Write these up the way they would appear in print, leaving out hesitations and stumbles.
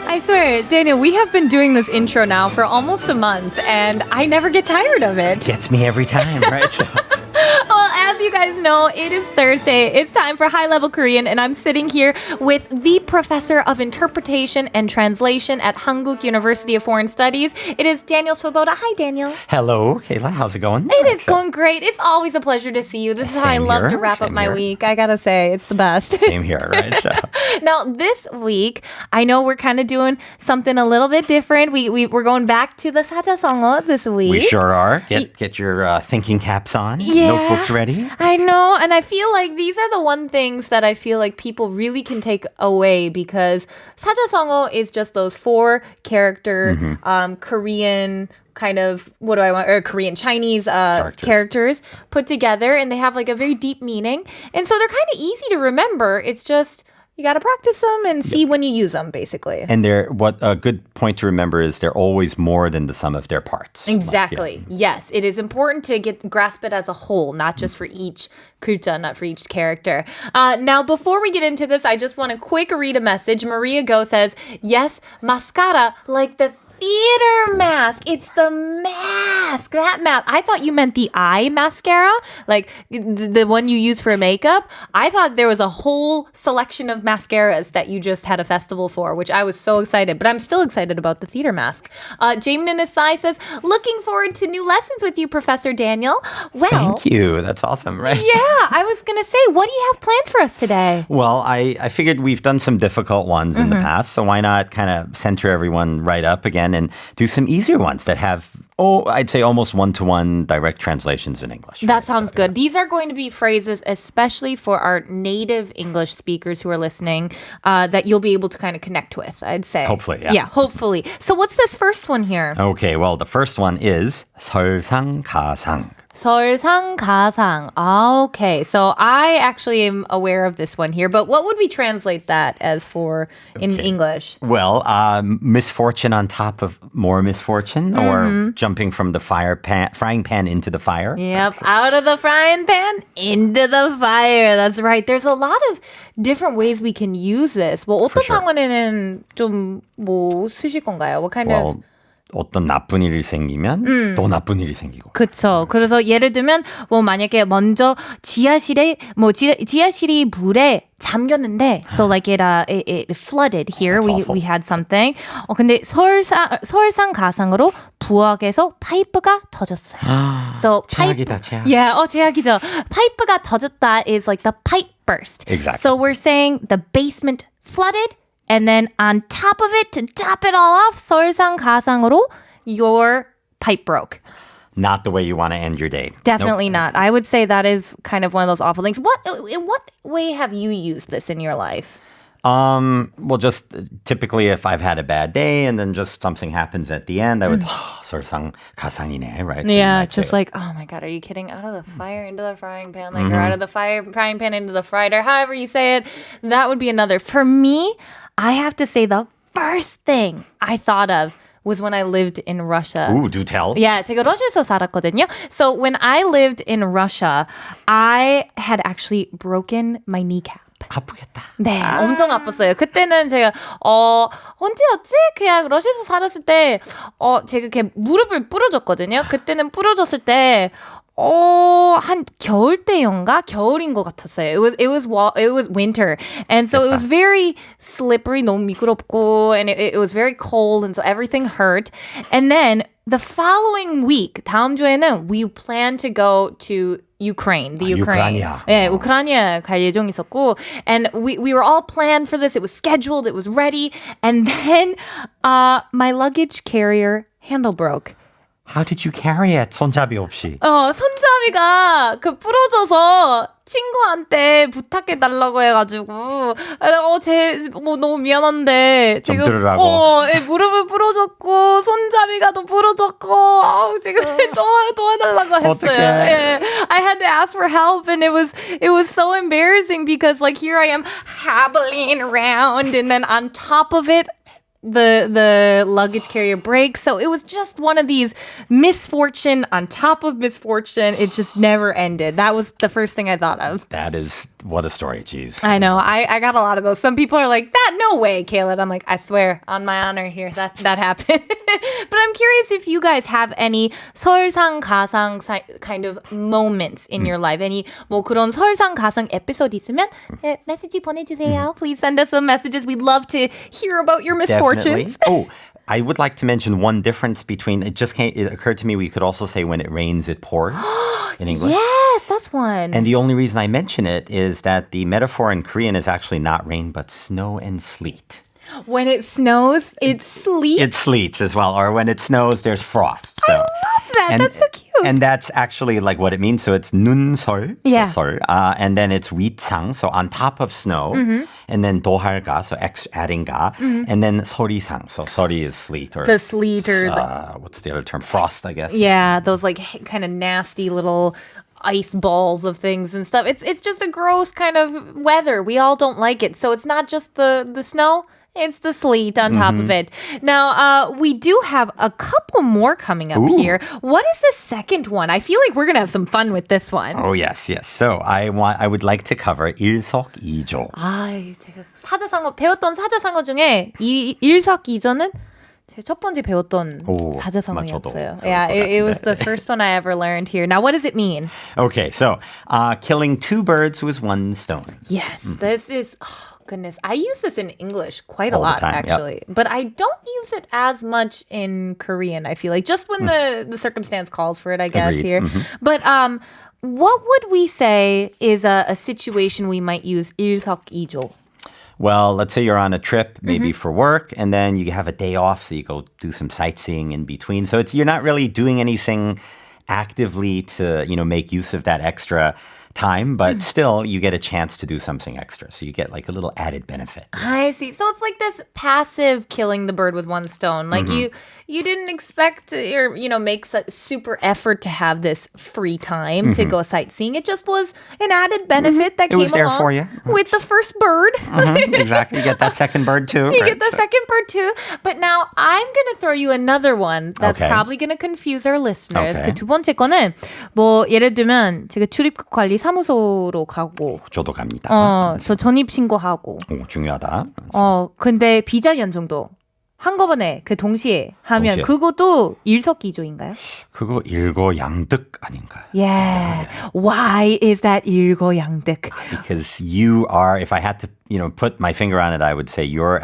I swear, Daniel, we have been doing this intro now for almost a month, and I never get tired of it. Gets me every time, right? Well, as you guys know, it is Thursday. It's time for High Level Korean, and I'm sitting here with the professor of interpretation and translation at Hankuk University of Foreign Studies. It is Daniel Svoboda. Hi, Daniel. Hello, Kayla. How's it going? It is going great. It's always a pleasure to see you. This is how I love to wrap up my week. I gotta say, it's the best. Same here, right? So. Now, this week, I know we're kind of doing something a little bit different. We're going back to the 사자성어 this week. We sure are. Get your thinking caps on. Yeah. Notebooks ready. I know. And I feel like these are the one things that I feel like people really can take away because 사자성어 is just those 4 character Korean kind of, Korean Chinese characters put together, and they have like a very deep meaning. And so they're kind of easy to remember. It's just, you got to practice them and see when you use them, basically. And what a good point to remember is they're always more than the sum of their parts. Exactly. Yes. It is important to grasp it as a whole, not just for each 글자, not for each character. Now, before we get into this, I just want to quick read a message. Maria Go says, yes, mascara, like the theater mask. It's the mask. That mask. I thought you meant the eye mascara, like the one you use for makeup. I thought there was a whole selection of mascaras that you just had a festival for, which I was so excited. But I'm still excited about the theater mask. Jamin Asai says, looking forward to new lessons with you, Professor Daniel. Well, thank you. That's awesome, right? Yeah, I was going to say, what do you have planned for us today? Well, I figured we've done some difficult ones in the past, so why not kind of center everyone right up again and do some easier ones that have, I'd say almost one-to-one direct translations in English. That sounds good. These are going to be phrases, especially for our native English speakers who are listening, that you'll be able to kind of connect with, I'd say. Hopefully, yeah. Yeah, hopefully. So what's this first one here? Okay, well, the first one is 설상가상. 설상가상. Okay, so I actually am aware of this one here, but what would we translate that as for in English? Well, misfortune on top of more misfortune, or jumping from the frying pan into the fire. Yep, out of the frying pan, into the fire. That's right. There's a lot of different ways we can use this. 뭐 어떤 상황에는 좀 뭐 쓰실 건가요? What kind of... 어떤 나쁜 일이 생기면 또 나쁜 일이 생기고. 그렇죠. 그래서 예를 들면 뭐 만약에 먼저 지하실이 물에 잠겼는데, so like it flooded here. We had something. 근데 설상가상으로 부엌에서 파이프가 터졌어요. So 최악이다, 최악. Yeah, 최악이죠. 파이프가 터졌다 is like the pipe burst. Exactly. So we're saying the basement flooded. And then on top of it, to top it all off, 설상가상으로 your pipe broke. Not the way you want to end your day. Definitely not. I would say that is kind of one of those awful things. In what way have you used this in your life? Well, just typically if I've had a bad day and then just something happens at the end, I would, 설상가상이네, right? So yeah, just like, oh my God, are you kidding? Out of the fire into the frying pan, like, or out of the frying pan into the fryer, however you say it, that would be another. For me, I have to say the first thing I thought of was when I lived in Russia. Ooh, do tell. Yeah, 제가 러시아에서 살았거든요. So when I lived in Russia, I had actually broken my kneecap. 아프겠다. 네, 엄청 아팠어요. 그때는 제가 언제였지? 그냥 러시아에서 살았을 때 제가 이렇게 무릎을 부러졌거든요. 그때는 부러졌을 때 한 겨울 때인가 겨울인 것 같았어요. It was winter, and so it was very slippery, 너무 미끄럽고, and it was very cold, and so everything hurt. And then the following week, 다음 주에는 we planned to go to Ukraine, the Ukraine. 네, 우크라이나 갈 예정이 있었고, and we were all planned for this. It was scheduled, it was ready, and then my luggage carrier handle broke. How did you carry it? 손잡이 없이. 손잡이가 부러져서 친구한테 부탁해달라고 해가지고 너무 미안한데 좀 들으라고. 무릎을 부러졌고 손잡이가 또 부러졌고 지금 도와달라고 했어요. 어떡해. 예. I had to ask for help, and it was so embarrassing because like here I am hobbling around, and then on top of it the luggage carrier breaks. So it was just one of these misfortune on top of misfortune. It just never ended. That was the first thing I thought of. That is what a story, jeez. I know. I got a lot of those. Some people are like, that, no way, Kayla. I'm like, I swear, on my honor here, that happened. But I'm curious if you guys have any 설상가상 kind of moments in your life. Any 뭐 그런 설상가상 episode 있으면 메시지 보내주세요. Please send us some messages. We'd love to hear about your misfortunes. Definitely. Oh, I would like to mention one difference between, it occurred to me we could also say when it rains, it pours in English. Yes, that's one. And the only reason I mention it is that the metaphor in Korean is actually not rain, but snow and sleet. When it snows, it sleets. It sleets as well. Or when it snows, there's frost. So. I love that. That's so cute. And that's actually like what it means. So it's 눈설, Yeah. 설, and then it's 위상, so on top of snow. And then 도할가, so adding ga. And then 소리상, so 소리 is sleet. Or, The sleet or what's the other term? Frost, I guess. yeah, those like kind of nasty little ice balls of things and stuff. It's just a gross kind of weather. We all don't like it. So it's not just the snow. It's the sleet on top of it. Now, we do have a couple more coming up here. What is the second one? I feel like we're going to have some fun with this one. Oh, yes. So I would like to cover 일석이조. 제가 배웠던 사자성어 중에 일석이조는 제 첫 번째 배웠던 사자성어였어요. Yeah, it was the first one I ever learned here. Now, what does it mean? Okay, so killing two birds with one stone. Yes, this is... Oh, goodness, I use this in English quite a All the lot, time, actually. But I don't use it as much in Korean, I feel like. Just when the circumstance calls for it, I guess, Agreed. here. But what would we say is a situation we might use 일석이조? Well, let's say you're on a trip, maybe for work, and then you have a day off, so you go do some sightseeing in between. So you're not really doing anything actively to, make use of that extra time, but still you get a chance to do something extra. So you get like a little added benefit. I see. So it's like this passive killing the bird with one stone. Like you didn't expect to, or, make such super effort to have this free time to go sightseeing. It just was an added benefit that came was there along for you. with the first bird. Exactly. You get that second bird too. You get the second bird too. But now I'm going to throw you another one that's Okay. probably going to confuse our listeners. Okay. 그 두 번째 거는 뭐 예를 들면 제가 출입국 관리 사무소로 가고 저도 갑니다. 저 전입 신고하고 오, 중요하다. 근데 비자 연정도 한꺼번에 그 동시에 하면 동시에. 그것도 일석이조인가요? 그거 일거양득 아닌가요? Yeah. Why is that 일거양득? Because you are, if I had to, put my finger on it, I would say you're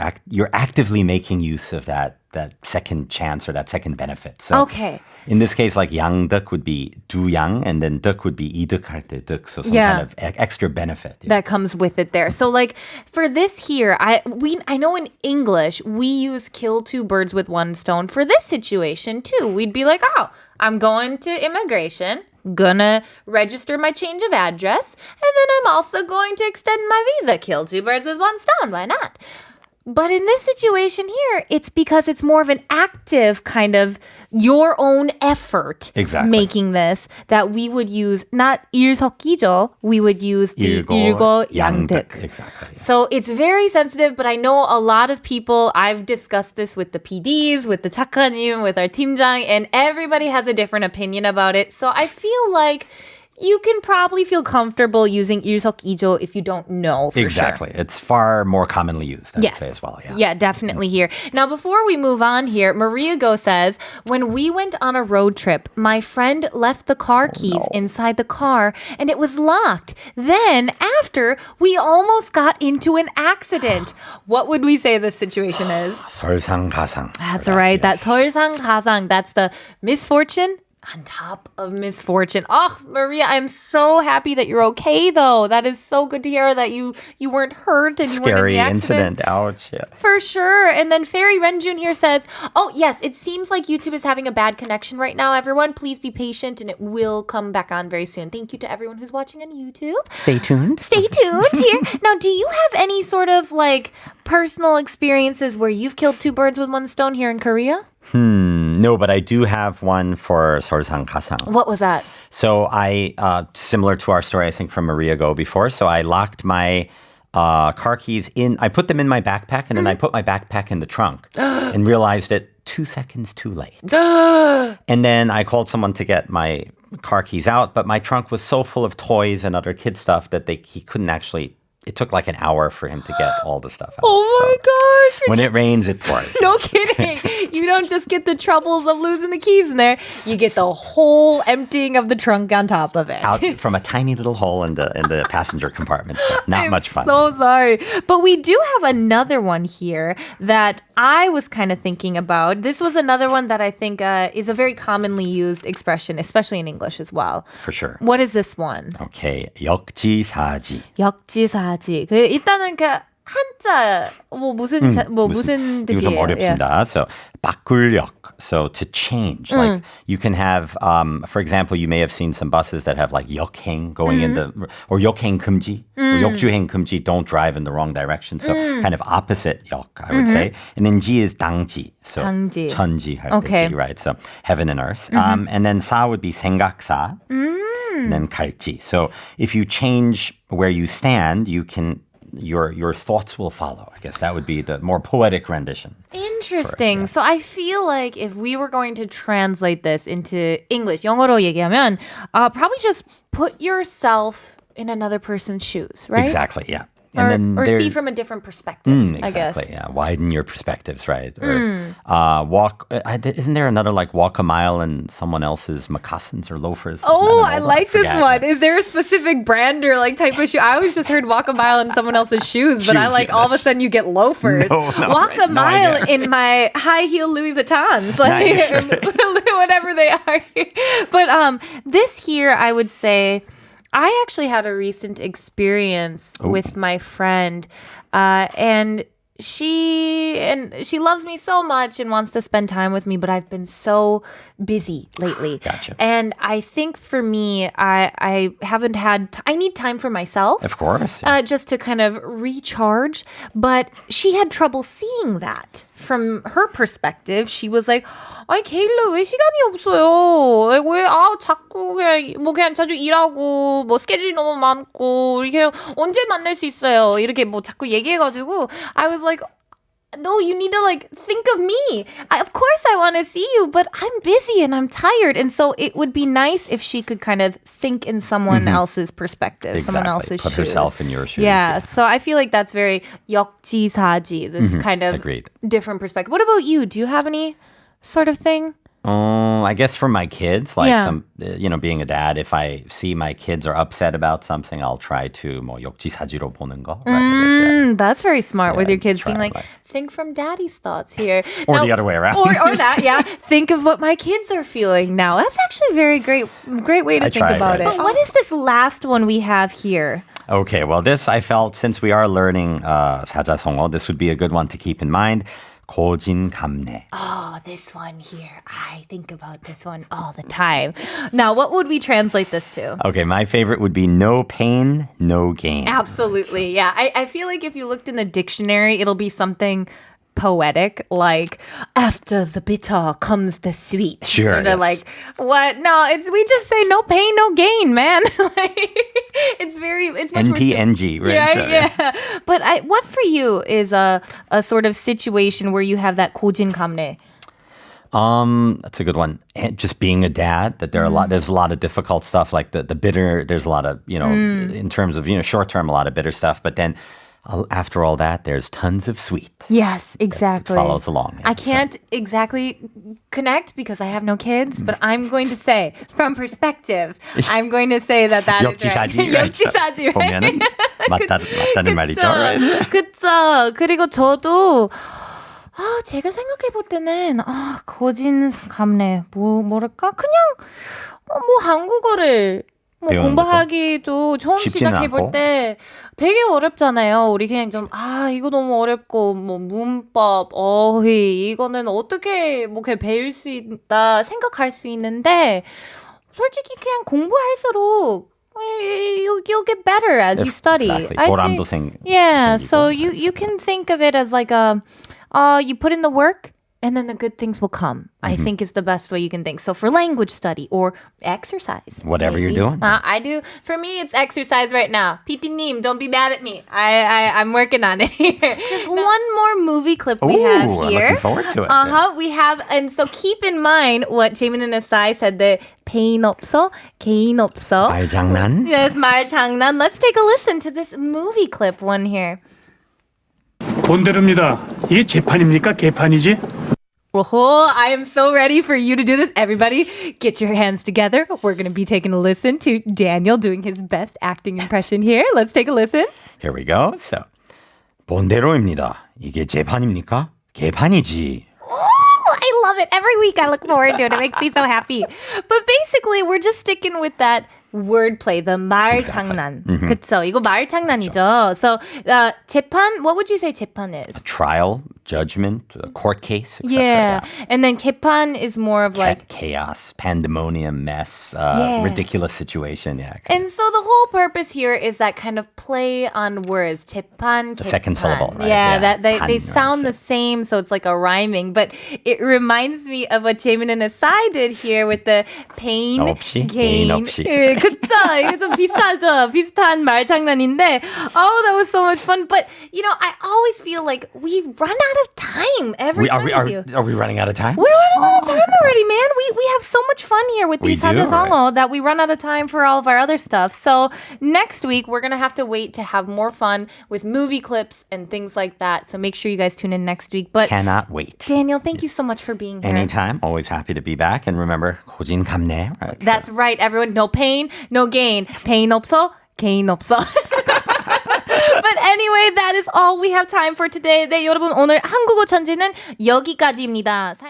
actively making use of that second chance or that second benefit. So Okay. in this case, like 양득 would be 두양, and then 득 would be 이득할 때 득, so some Yeah. kind of extra benefit. Yeah. That comes with it there. So like for this here, I know in English we use kill two birds with one stone. For this situation too, we'd be like, I'm going to immigration, gonna register my change of address, and then I'm also going to extend my visa. Kill two birds with one stone. Why not? But in this situation here, it's because it's more of an active kind of your own effort Exactly. making this that we would use not 일석이조, we would use the 일거양득. Exactly. So it's very sensitive, but I know a lot of people, I've discussed this with the PDs, with the 작가님, with our 팀장, and everybody has a different opinion about it. So I feel like you can probably feel comfortable using 일석이조 if you don't know for Exactly. sure. It's far more commonly used, I would Yes. say as well. Yeah, definitely here. Now, before we move on here, Maria Go says, when we went on a road trip, my friend left the car keys inside the car and it was locked. Then, after, we almost got into an accident. What would we say this situation is? 설상가상. That's right. That's 설상가상. That's the misfortune on top of misfortune. Oh, Maria, I'm so happy that you're okay, though. That is so good to hear that you weren't hurt and you weren't in Scary the accident. incident. Ouch. Yeah. For sure. And then Fairy Renjun here says, yes, it seems like YouTube is having a bad connection right now, everyone. Please be patient and it will come back on very soon. Thank you to everyone who's watching on YouTube. Stay tuned. Stay tuned here. Now, do you have any sort of like personal experiences where you've killed two birds with one stone here in Korea? No, but I do have one for 설상가상. What was that? So I, similar to our story, I think from Maria Go before. So I locked my car keys in. I put them in my backpack, and then I put my backpack in the trunk, and realized it 2 seconds too late. And then I called someone to get my car keys out, but my trunk was so full of toys and other kid stuff that he couldn't actually. It took like an hour for him to get all the stuff out. Oh my gosh. When it rains, it pours. No kidding. You don't just get the troubles of losing the keys in there. You get the whole emptying of the trunk on top of it. Out from a tiny little hole in the passenger compartment. So not much fun. So sorry. But we do have another one here that I was kind of thinking about. This was another one that I think is a very commonly used expression, especially in English as well. For sure. What is this one? Okay. 역지사지. 역지사지. 일단은 그 한자 무슨 이거 좀 뜻이에요? 어렵습니다. So 바꿀역. So to change. Like you can have, for example, you may have seen some buses that have like 역행 going in the, or 역행 금지, or 역주행 금지, don't drive in the wrong direction. So kind of opposite 역, I would say. And then 지 is 당지. So 당지. 천지, Okay. 지, right? So heaven and earth. And then 사 would be 생각사. And then 갈지. So if you change where you stand, you can your thoughts will follow. I guess that would be the more poetic rendition. Interesting. So I feel like if we were going to translate this into English, 영어로 얘기하면 probably just put yourself in another person's shoes, right? Exactly, yeah. Or see from a different perspective, I guess. Exactly, yeah. Widen your perspectives, right? Or walk. Isn't there another like walk a mile in someone else's moccasins or loafers? Oh, I like this one. Is there a specific brand or like type of shoe? I always just heard walk a mile in someone else's shoes, but I Shoes, like yeah, all of a sudden you get loafers. Walk a mile in my high heel Louis Vuittons, like whatever they are. But this here, I would say. I actually had a recent experience with my friend, and she loves me so much and wants to spend time with me, but I've been so busy lately. Gotcha. And I think for me, I haven't had. I need time for myself. Of course. Yeah. Just to kind of recharge. But she had trouble seeing that. From her perspective, she was like, 아니 케일라 왜 시간이 없어요? 왜 자꾸 그냥 자주 일하고 뭐 스케줄이 너무 많고 이렇게 언제 만날 수 있어요? 이렇게 뭐 자꾸 얘기해가지고 I was like. No, you need to like think of me. Of course I want to see you, but I'm busy and I'm tired. And so it would be nice if she could kind of think in someone else's perspective, someone else's Put shoes. herself in your shoes. Yeah, so I feel like that's very 역지사지, this kind of Agreed. different perspective. What about you? Do you have any sort of thing? I guess for my kids, like Yeah. some, being a dad, if I see my kids are upset about something, I'll try to 뭐 역지사지로 보는 거. Right? I guess, yeah. That's very smart with Yeah, your kids try being like, like- think from daddy's thoughts here. Or Now- the other way around. Or that, yeah. Think of what my kids are feeling now. That's actually a very great way to I think tried, about right? it. What is this last one we have here? Okay, well, this I felt since we are learning 사자성어, this would be a good one to keep in mind. 고진감래. Oh, this one here. I think about this one all the time. Now, what would we translate this to? Okay, my favorite would be no pain, no gain. Absolutely. Yeah. I feel like if you looked in the dictionary, it'll be something poetic, like after the bitter comes the sweet. Sure, Sort of yes. like, what? No, we just say no pain, no gain, man. It's much more NPNG, right? Yeah, So, yeah. But what for you is a sort of situation where you have that 고진감래? That's a good one. And just being a dad, that there's a lot of difficult stuff, like the bitter, there's a lot of, in terms of, short term, a lot of bitter stuff. But then after all that, there's tons of sweet. Yes, exactly. Follows along. I can't exactly connect because I have no kids, but I'm going to say, from perspective, I'm going to say that is right. 역지사지, right? 역지사지, right? 보면은 맞다는 말이죠. Right? 그쵸. 그리고 저도 제가 생각해 볼 때는 고진감래 뭐랄까 그냥 뭐 한국어를 배우는 공부하기도 처음 쉽지는 시작해 볼 않고. 때 되게 어렵잖아요. 우리 그냥 좀 이거 너무 어렵고 뭐 문법 이거는 어떻게 뭐 그냥 배울 수 있다 생각할 수 있는데 솔직히 그냥 공부할수록 you'll get better as you study. Exactly. I'd 보람도 say, yeah, 생기고. so you can think of it as like you put in the work and then the good things will come. I think is the best way you can think. So for language study or exercise. Whatever you're doing. I do. For me, it's exercise right now. PT님, don't be mad at me. I'm working on it here. Just one more movie clip we have Ooh, here. I'm looking forward to it. We have, and so keep in mind what Jamin and Asai said, the pain 없어, gain 없어. 말장난. Yes, 말장난. Let's take a listen to this movie clip one here. 본대로입니다. 이게 재판입니까? 개판이지? Oh, I am so ready for you to do this. Everybody, get your hands together. We're going to be taking a listen to Daniel doing his best acting impression here. Let's take a listen. Here we go. So, 본대로입니다. 이게 재판입니까? 개판이지. I love it. Every week I look forward to it. It makes me so happy. But basically, we're just sticking with that wordplay, the 말장난. 그쵸? 이거 말장난이죠. So, 재판, what would you say 재판 is? Trial, judgment, a court case, etc. Yeah. And then 개판 is more of like... chaos, pandemonium, mess, ridiculous situation. Yeah. And so the whole purpose here is that kind of play on words. 재판, The second syllable, right? Yeah, Yeah. that they 판, sound the same, so it's like a rhyming. But it reminds me of what Jamin and Asai did here with the pain, 없이, gain. gain 없이. 예, 그쵸? 이게 좀 비슷하죠? 비슷한 말장난인데. Oh, that was so much fun. But, you know, I always feel like we run out of time every time with you. Are we running out of time? We're running out of time already, man. We have so much fun here with these We do, 사자성어 that we run out of time for all of our other stuff. So next week, we're going to have to wait to have more fun with movie clips and things like that. So make sure you guys tune in next week. But Cannot wait. Daniel, thank you so much for being here. Anytime. Always happy to be back. And remember, 고진감래. Right? That's right, everyone. No pain, no gain. pain 없어, gain 없어. But anyway, that is all we have time for today. 네, 여러분 오늘 한국어 천재는 여기까지입니다.